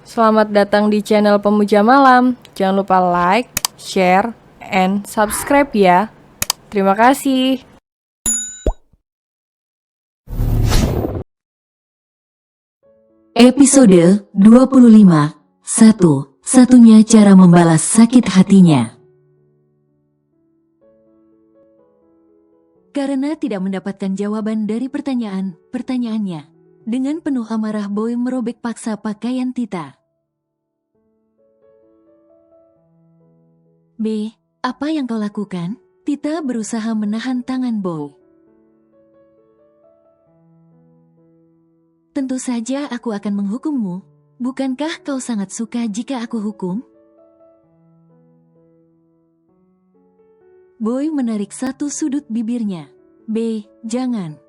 Selamat datang di channel Pemuja Malam. Jangan lupa like, share, and subscribe ya. Terima kasih. Episode 25. Satu-satunya cara membalas sakit hatinya. Karena tidak mendapatkan jawaban dari pertanyaannya, dengan penuh amarah Boy merobek paksa pakaian Tita. B, apa yang kau lakukan? Tita berusaha menahan tangan Boy. Tentu saja aku akan menghukummu. Bukankah kau sangat suka jika aku hukum? Boy menarik satu sudut bibirnya. B, jangan.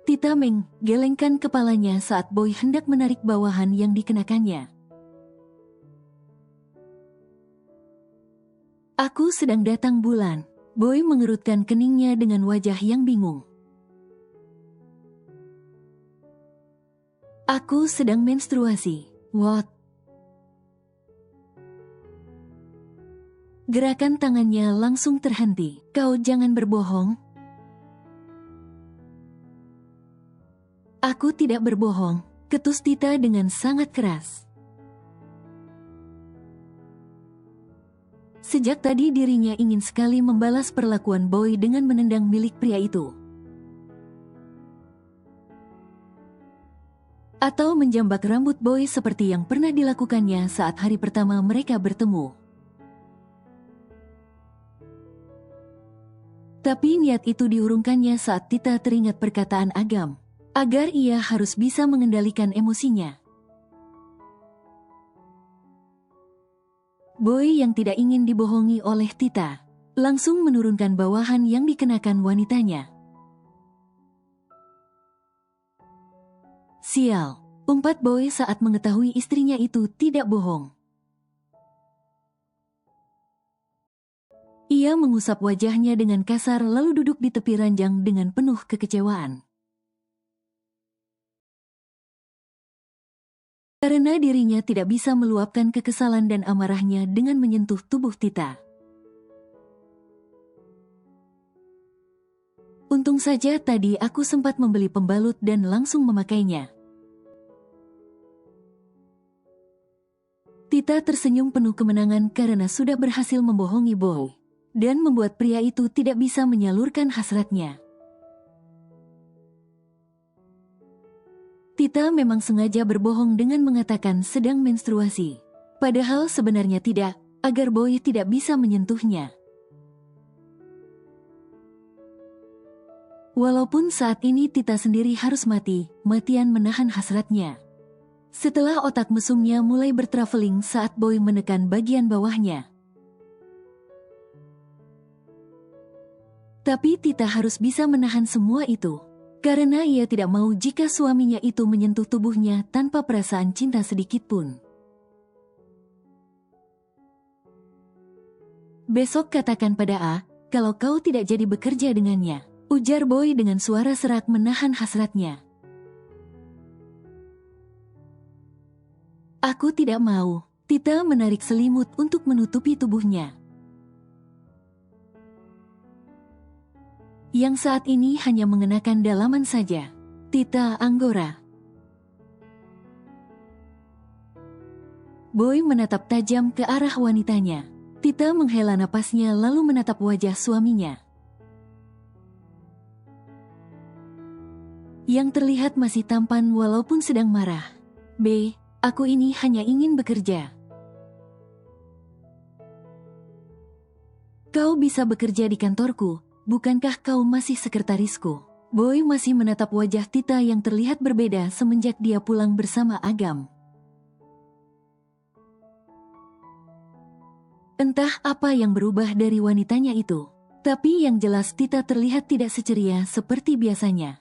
Tita menggelengkan kepalanya saat Boy hendak menarik bawahan yang dikenakannya. Aku sedang datang bulan. Boy mengerutkan keningnya dengan wajah yang bingung. Aku sedang menstruasi. What? Gerakan tangannya langsung terhenti. Kau jangan berbohong. Aku tidak berbohong, ketus Tita dengan sangat keras. Sejak tadi dirinya ingin sekali membalas perlakuan Boy dengan menendang milik pria itu. Atau menjambak rambut Boy seperti yang pernah dilakukannya saat hari pertama mereka bertemu. Tapi niat itu diurungkannya saat Tita teringat perkataan Agam, agar ia harus bisa mengendalikan emosinya. Boy yang tidak ingin dibohongi oleh Tita, langsung menurunkan bawahan yang dikenakan wanitanya. Sial, umpat Boy saat mengetahui istrinya itu tidak bohong. Ia mengusap wajahnya dengan kasar lalu duduk di tepi ranjang dengan penuh kekecewaan. Karena dirinya tidak bisa meluapkan kekesalan dan amarahnya dengan menyentuh tubuh Tita. Untung saja tadi aku sempat membeli pembalut dan langsung memakainya. Tita tersenyum penuh kemenangan karena sudah berhasil membohongi Boy dan membuat pria itu tidak bisa menyalurkan hasratnya. Tita memang sengaja berbohong dengan mengatakan sedang menstruasi. Padahal sebenarnya tidak, agar Boy tidak bisa menyentuhnya. Walaupun saat ini Tita sendiri harus matian menahan hasratnya. Setelah otak mesumnya mulai bertraveling saat Boy menekan bagian bawahnya. Tapi Tita harus bisa menahan semua itu. Karena ia tidak mau jika suaminya itu menyentuh tubuhnya tanpa perasaan cinta sedikit pun. Besok katakan pada A, kalau kau tidak jadi bekerja dengannya, ujar Boy dengan suara serak menahan hasratnya. Aku tidak mau. Tita menarik selimut untuk menutupi tubuhnya. Yang saat ini hanya mengenakan dalaman saja. Tita Anggora. Boy menatap tajam ke arah wanitanya. Tita menghela napasnya lalu menatap wajah suaminya. Yang terlihat masih tampan walaupun sedang marah. B, aku ini hanya ingin bekerja. Kau bisa bekerja di kantorku. Bukankah kau masih sekretarisku? Boy masih menatap wajah Tita yang terlihat berbeda semenjak dia pulang bersama Agam. Entah apa yang berubah dari wanitanya itu. Tapi yang jelas Tita terlihat tidak seceria seperti biasanya.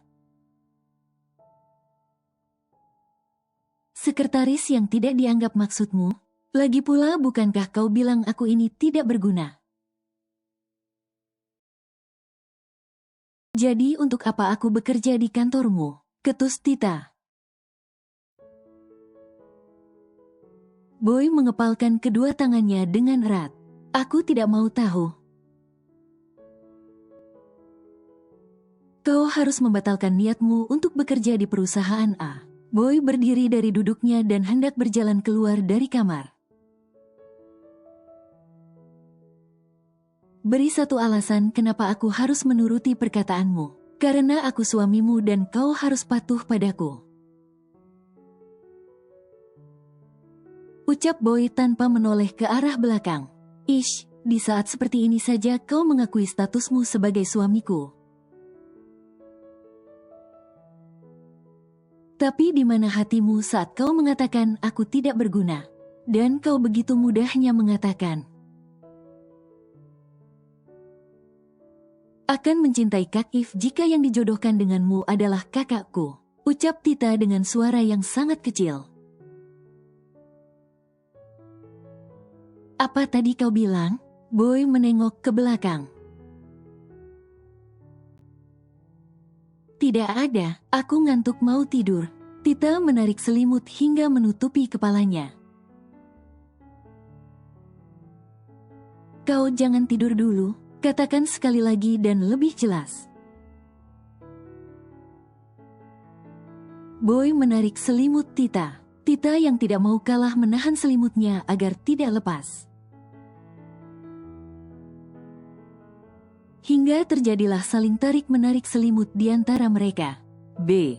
Sekretaris yang tidak dianggap maksudmu? Lagi pula bukankah kau bilang aku ini tidak berguna? Jadi untuk apa aku bekerja di kantormu? Ketus Tita. Boy mengepalkan kedua tangannya dengan erat. Aku tidak mau tahu. Kau harus membatalkan niatmu untuk bekerja di perusahaan A. Boy berdiri dari duduknya dan hendak berjalan keluar dari kamar. Beri satu alasan kenapa aku harus menuruti perkataanmu. Karena aku suamimu dan kau harus patuh padaku. Ucap Boy tanpa menoleh ke arah belakang. Ish, di saat seperti ini saja kau mengakui statusmu sebagai suamiku. Tapi di mana hatimu saat kau mengatakan aku tidak berguna? Dan kau begitu mudahnya mengatakan akan mencintai Kak If jika yang dijodohkan denganmu adalah kakakku. Ucap Tita dengan suara yang sangat kecil. Apa tadi kau bilang? Boy menengok ke belakang. Tidak ada, aku ngantuk mau tidur. Tita menarik selimut hingga menutupi kepalanya. Kau jangan tidur dulu, katakan sekali lagi dan lebih jelas. Boy menarik selimut Tita. Tita yang tidak mau kalah menahan selimutnya agar tidak lepas. Hingga terjadilah saling tarik-menarik selimut di antara mereka. B.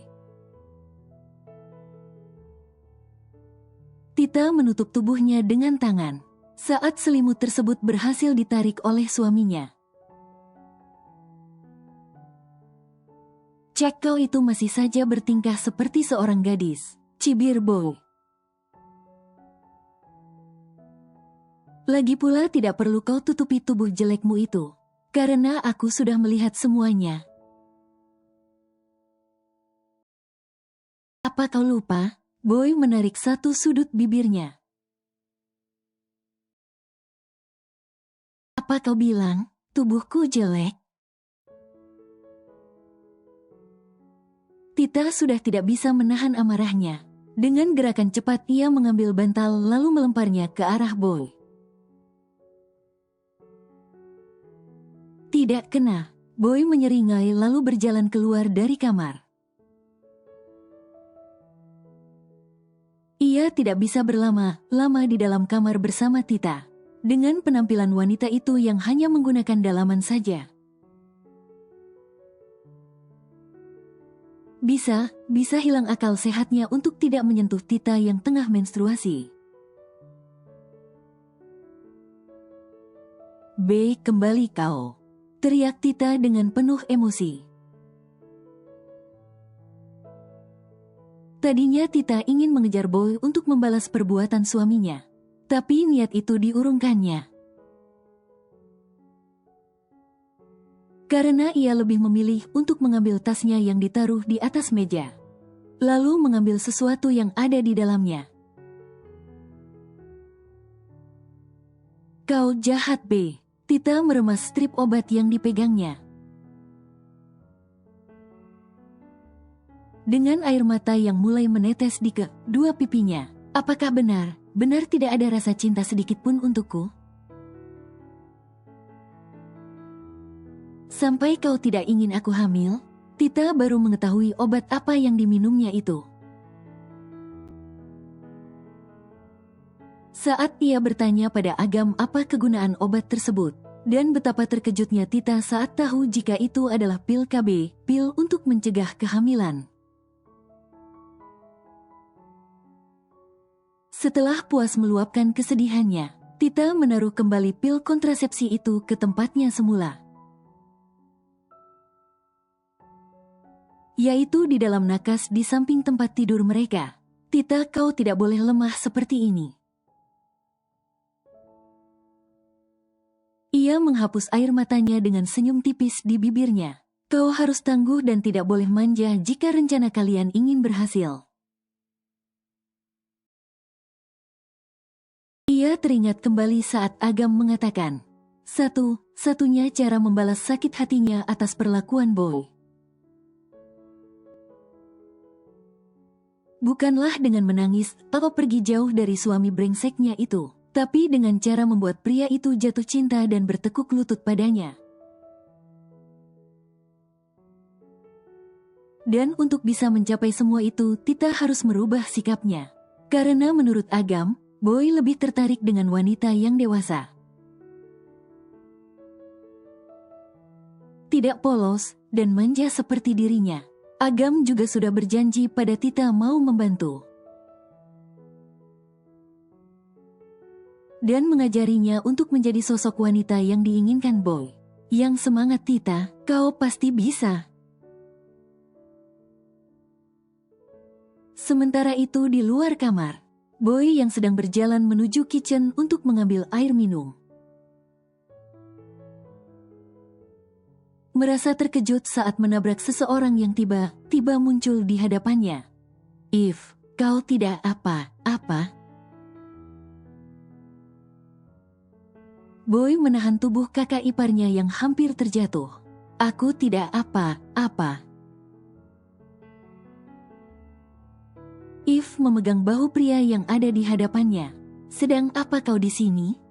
Tita menutup tubuhnya dengan tangan. Saat selimut tersebut berhasil ditarik oleh suaminya. Cek kau itu masih saja bertingkah seperti seorang gadis. Cibir Boy. Lagi pula tidak perlu kau tutupi tubuh jelekmu itu. Karena aku sudah melihat semuanya. Apa kau lupa? Boy menarik satu sudut bibirnya. Apa kau bilang? Tubuhku jelek? Tita sudah tidak bisa menahan amarahnya. Dengan gerakan cepat ia mengambil bantal lalu melemparnya ke arah Boy. Tidak kena. Boy menyeringai lalu berjalan keluar dari kamar. Ia tidak bisa berlama-lama di dalam kamar bersama Tita. Dengan penampilan wanita itu yang hanya menggunakan dalaman saja. Bisa hilang akal sehatnya untuk tidak menyentuh Tita yang tengah menstruasi. B. Kembali kau. Teriak Tita dengan penuh emosi. Tadinya Tita ingin mengejar Boy untuk membalas perbuatan suaminya. Tapi niat itu diurungkannya. Karena ia lebih memilih untuk mengambil tasnya yang ditaruh di atas meja. Lalu mengambil sesuatu yang ada di dalamnya. Kau jahat B. Tita meremas strip obat yang dipegangnya. Dengan air mata yang mulai menetes di kedua pipinya. Apakah benar tidak ada rasa cinta sedikit pun untukku? Sampai kau tidak ingin aku hamil? Tita baru mengetahui obat apa yang diminumnya itu. Saat ia bertanya pada Agam apa kegunaan obat tersebut, dan betapa terkejutnya Tita saat tahu jika itu adalah pil KB, pil untuk mencegah kehamilan. Setelah puas meluapkan kesedihannya, Tita menaruh kembali pil kontrasepsi itu ke tempatnya semula. Yaitu di dalam nakas di samping tempat tidur mereka. Tita, kau tidak boleh lemah seperti ini. Ia menghapus air matanya dengan senyum tipis di bibirnya. Kau harus tangguh dan tidak boleh manja jika rencana kalian ingin berhasil. Ia teringat kembali saat Agam mengatakan, satu-satunya cara membalas sakit hatinya atas perlakuan Boy. Bukanlah dengan menangis atau pergi jauh dari suami brengseknya itu, tapi dengan cara membuat pria itu jatuh cinta dan bertekuk lutut padanya. Dan untuk bisa mencapai semua itu, Tita harus merubah sikapnya. Karena menurut Agam, Boy lebih tertarik dengan wanita yang dewasa. Tidak polos dan manja seperti dirinya. Agam juga sudah berjanji pada Tita mau membantu dan mengajarinya untuk menjadi sosok wanita yang diinginkan Boy. Yang semangat Tita, kau pasti bisa. Sementara itu di luar kamar, Boy yang sedang berjalan menuju kitchen untuk mengambil air minum merasa terkejut saat menabrak seseorang yang tiba-tiba muncul di hadapannya. If, kau tidak apa-apa? Boy menahan tubuh kakak iparnya yang hampir terjatuh. Aku tidak apa-apa. If memegang bahu pria yang ada di hadapannya. Sedang apa kau di sini?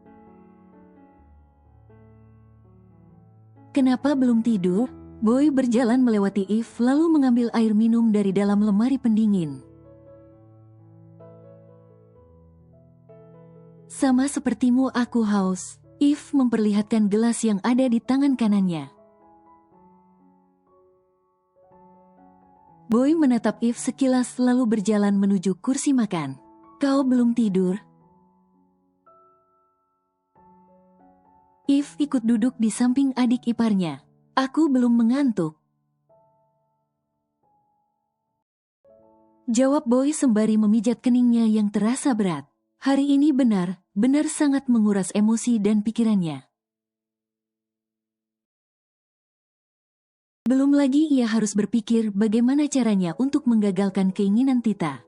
Kenapa belum tidur? Boy berjalan melewati Eve lalu mengambil air minum dari dalam lemari pendingin. Sama sepertimu aku haus. Eve memperlihatkan gelas yang ada di tangan kanannya. Boy menatap Eve sekilas lalu berjalan menuju kursi makan. Kau belum tidur? Eve ikut duduk di samping adik iparnya. Aku belum mengantuk. Jawab Boy sembari memijat keningnya yang terasa berat. Hari ini benar sangat menguras emosi dan pikirannya. Belum lagi ia harus berpikir bagaimana caranya untuk menggagalkan keinginan Tita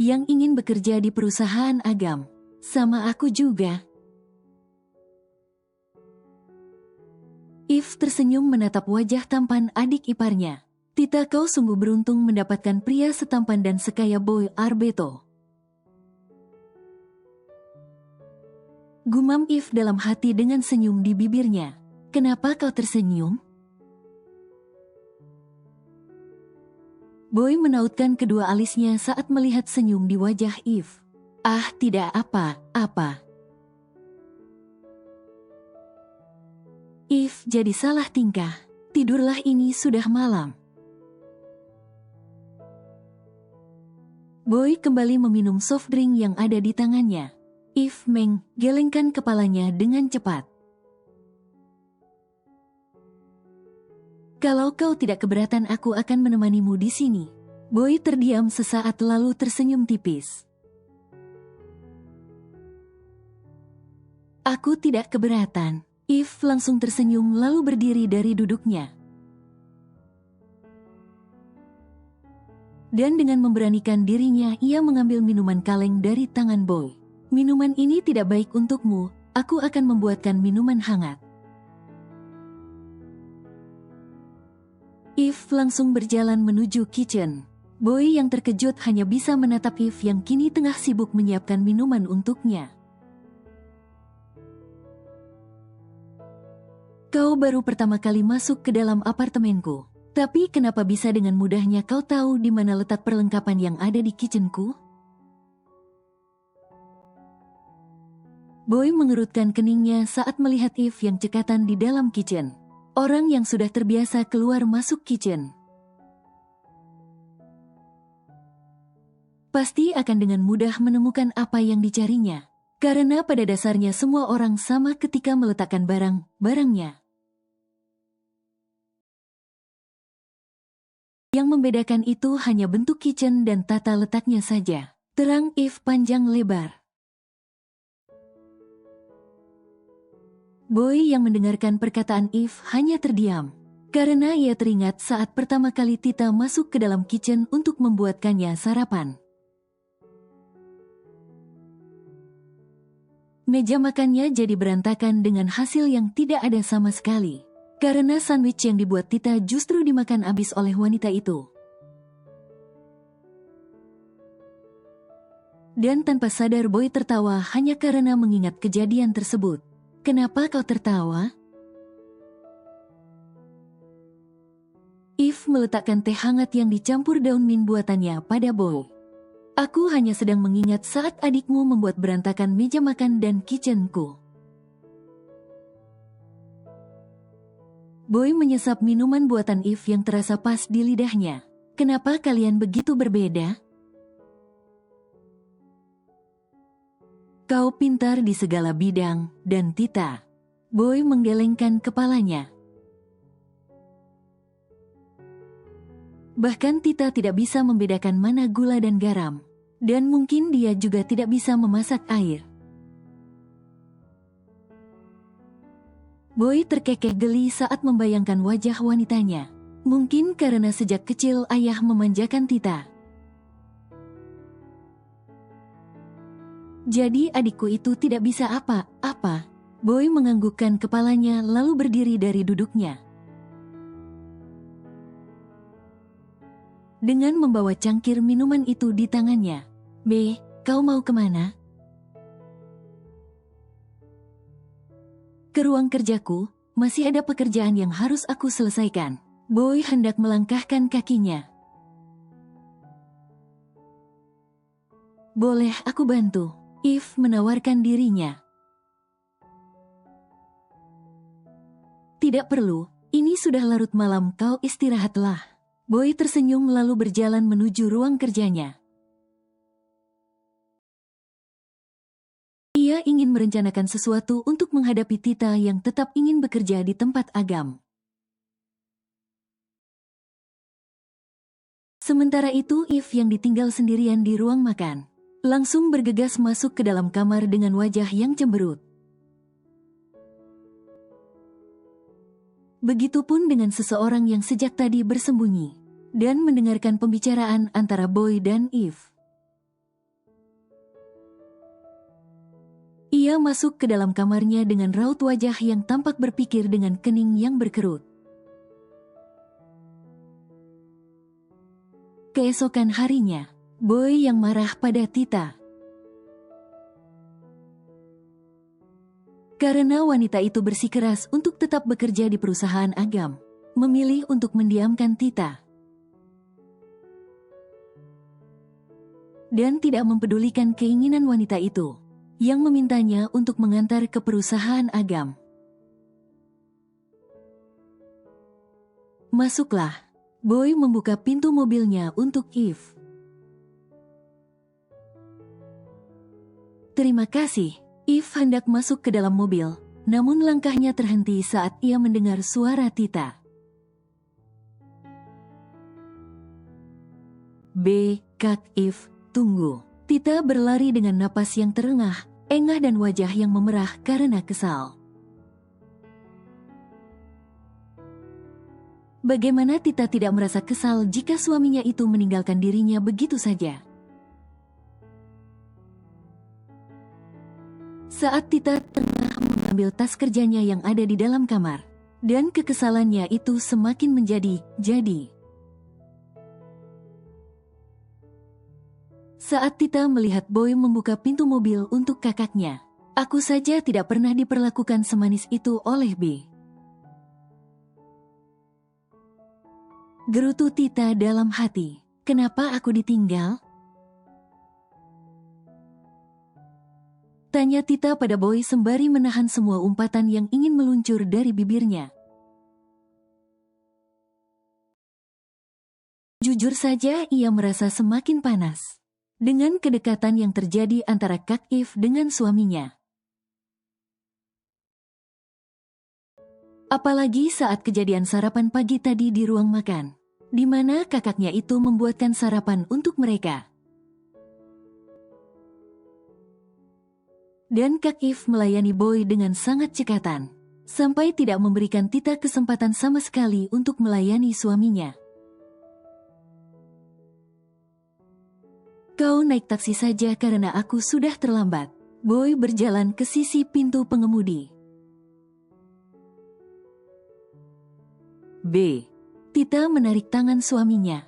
yang ingin bekerja di perusahaan Agam. Sama aku juga. Eve tersenyum menatap wajah tampan adik iparnya. Tita, kau sungguh beruntung mendapatkan pria setampan dan sekaya Boy Arbeto. Gumam Eve dalam hati dengan senyum di bibirnya. Kenapa kau tersenyum? Boy menautkan kedua alisnya saat melihat senyum di wajah Eve. Ah, tidak apa-apa. Eve jadi salah tingkah. Tidurlah, ini sudah malam. Boy kembali meminum soft drink yang ada di tangannya. Eve menggelengkan kepalanya dengan cepat. Kalau kau tidak keberatan, aku akan menemanimu di sini. Boy terdiam sesaat lalu tersenyum tipis. Aku tidak keberatan. Eve langsung tersenyum lalu berdiri dari duduknya. Dan dengan memberanikan dirinya, ia mengambil minuman kaleng dari tangan Boy. Minuman ini tidak baik untukmu, aku akan membuatkan minuman hangat. Eve langsung berjalan menuju kitchen. Boy yang terkejut hanya bisa menatap Eve yang kini tengah sibuk menyiapkan minuman untuknya. Kau baru pertama kali masuk ke dalam apartemenku. Tapi kenapa bisa dengan mudahnya kau tahu di mana letak perlengkapan yang ada di kitchenku? Boy mengerutkan keningnya saat melihat Eve yang cekatan di dalam kitchen. Orang yang sudah terbiasa keluar masuk kitchen pasti akan dengan mudah menemukan apa yang dicarinya. Karena pada dasarnya semua orang sama ketika meletakkan barang-barangnya. Yang membedakan itu hanya bentuk kitchen dan tata letaknya saja. Terang Eve panjang lebar. Boy yang mendengarkan perkataan Eve hanya terdiam. Karena ia teringat saat pertama kali Tita masuk ke dalam kitchen untuk membuatkannya sarapan. Meja makannya jadi berantakan dengan hasil yang tidak ada sama sekali. Karena sandwich yang dibuat Tita justru dimakan habis oleh wanita itu. Dan tanpa sadar Boy tertawa hanya karena mengingat kejadian tersebut. Kenapa kau tertawa? Eve meletakkan teh hangat yang dicampur daun mint buatannya pada Boy. Aku hanya sedang mengingat saat adikmu membuat berantakan meja makan dan kitchenku. Boy menyesap minuman buatan Eve yang terasa pas di lidahnya. Kenapa kalian begitu berbeda? Kau pintar di segala bidang, dan Tita. Boy menggelengkan kepalanya. Bahkan Tita tidak bisa membedakan mana gula dan garam. Dan mungkin dia juga tidak bisa memasak air. Boy terkekeh geli saat membayangkan wajah wanitanya. Mungkin karena sejak kecil ayah memanjakan Tita. Jadi adikku itu tidak bisa apa-apa. Boy menganggukkan kepalanya lalu berdiri dari duduknya. Dengan membawa cangkir minuman itu di tangannya. "B, kau mau kemana?" "Ke ruang kerjaku, masih ada pekerjaan yang harus aku selesaikan." Boy hendak melangkahkan kakinya. "Boleh aku bantu?" Eve menawarkan dirinya. "Tidak perlu, ini sudah larut malam, kau istirahatlah." Boy tersenyum lalu berjalan menuju ruang kerjanya. Ia ingin merencanakan sesuatu untuk menghadapi Tita yang tetap ingin bekerja di tempat agam. Sementara itu Eve yang ditinggal sendirian di ruang makan langsung bergegas masuk ke dalam kamar dengan wajah yang cemberut. Begitupun dengan seseorang yang sejak tadi bersembunyi dan mendengarkan pembicaraan antara Boy dan Eve. Ia masuk ke dalam kamarnya dengan raut wajah yang tampak berpikir dengan kening yang berkerut. Keesokan harinya, Boy yang marah pada Tita. Karena wanita itu bersikeras untuk tetap bekerja di perusahaan agam, memilih untuk mendiamkan Tita. Dan tidak mempedulikan keinginan wanita itu, yang memintanya untuk mengantar ke perusahaan agam. "Masuklah." Boy membuka pintu mobilnya untuk Eve. "Terima kasih." Eve hendak masuk ke dalam mobil, namun langkahnya terhenti saat ia mendengar suara Tita. "B, Kak Eve, tunggu." Tita berlari dengan napas yang terengah, engah dan wajah yang memerah karena kesal. Bagaimana Tita tidak merasa kesal jika suaminya itu meninggalkan dirinya begitu saja? Saat Tita tengah mengambil tas kerjanya yang ada di dalam kamar, dan kekesalannya itu semakin menjadi-jadi. Saat Tita melihat Boy membuka pintu mobil untuk kakaknya, "Aku saja tidak pernah diperlakukan semanis itu oleh B." Gerutu Tita dalam hati. "Kenapa aku ditinggal?" Tanya Tita pada Boy sembari menahan semua umpatan yang ingin meluncur dari bibirnya. Jujur saja ia merasa semakin panas dengan kedekatan yang terjadi antara Kak Eve dengan suaminya. Apalagi saat kejadian sarapan pagi tadi di ruang makan, di mana kakaknya itu membuatkan sarapan untuk mereka. Dan Kak Eve melayani Boy dengan sangat cekatan, sampai tidak memberikan Tita kesempatan sama sekali untuk melayani suaminya. "Kau naik taksi saja karena aku sudah terlambat." Boy berjalan ke sisi pintu pengemudi. B. Tita menarik tangan suaminya.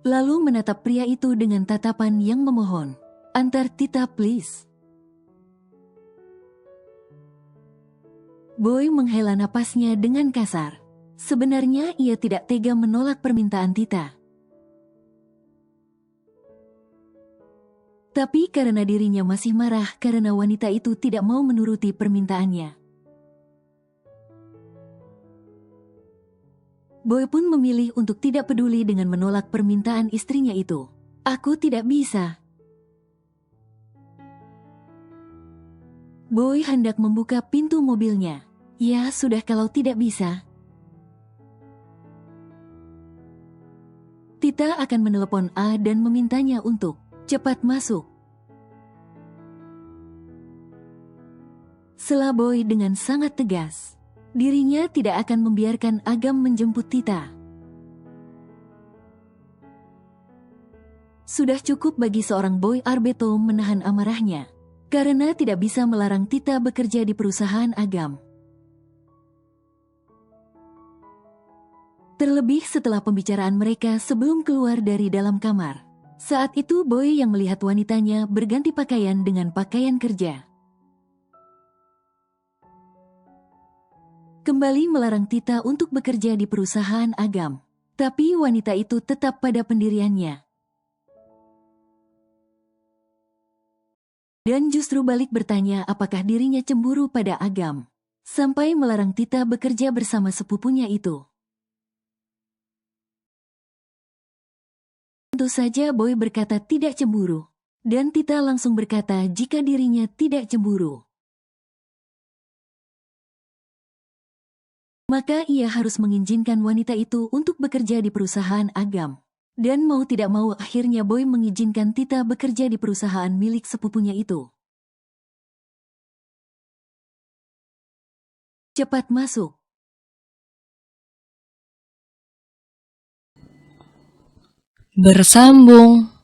Lalu menatap pria itu dengan tatapan yang memohon. Antar Tita please. Boy menghela napasnya dengan kasar. Sebenarnya ia tidak tega menolak permintaan Tita. Tapi karena dirinya masih marah karena wanita itu tidak mau menuruti permintaannya. Boy pun memilih untuk tidak peduli dengan menolak permintaan istrinya itu. Aku tidak bisa. Boy hendak membuka pintu mobilnya. Ya sudah kalau tidak bisa. Tita akan menelepon A dan memintanya untuk cepat masuk. Sela Boy dengan sangat tegas. Dirinya tidak akan membiarkan Agam menjemput Tita. Sudah cukup bagi seorang Boy Arbeto menahan amarahnya, karena tidak bisa melarang Tita bekerja di perusahaan Agam. Terlebih setelah pembicaraan mereka sebelum keluar dari dalam kamar. Saat itu Boy yang melihat wanitanya berganti pakaian dengan pakaian kerja. Kembali melarang Tita untuk bekerja di perusahaan Agam. Tapi wanita itu tetap pada pendiriannya. Dan justru balik bertanya apakah dirinya cemburu pada Agam. Sampai melarang Tita bekerja bersama sepupunya itu. Tentu saja Boy berkata tidak cemburu. Dan Tita langsung berkata jika dirinya tidak cemburu. Maka ia harus mengizinkan wanita itu untuk bekerja di perusahaan Agam. Dan mau tidak mau akhirnya Boy mengizinkan Tita bekerja di perusahaan milik sepupunya itu. Cepat masuk. Bersambung.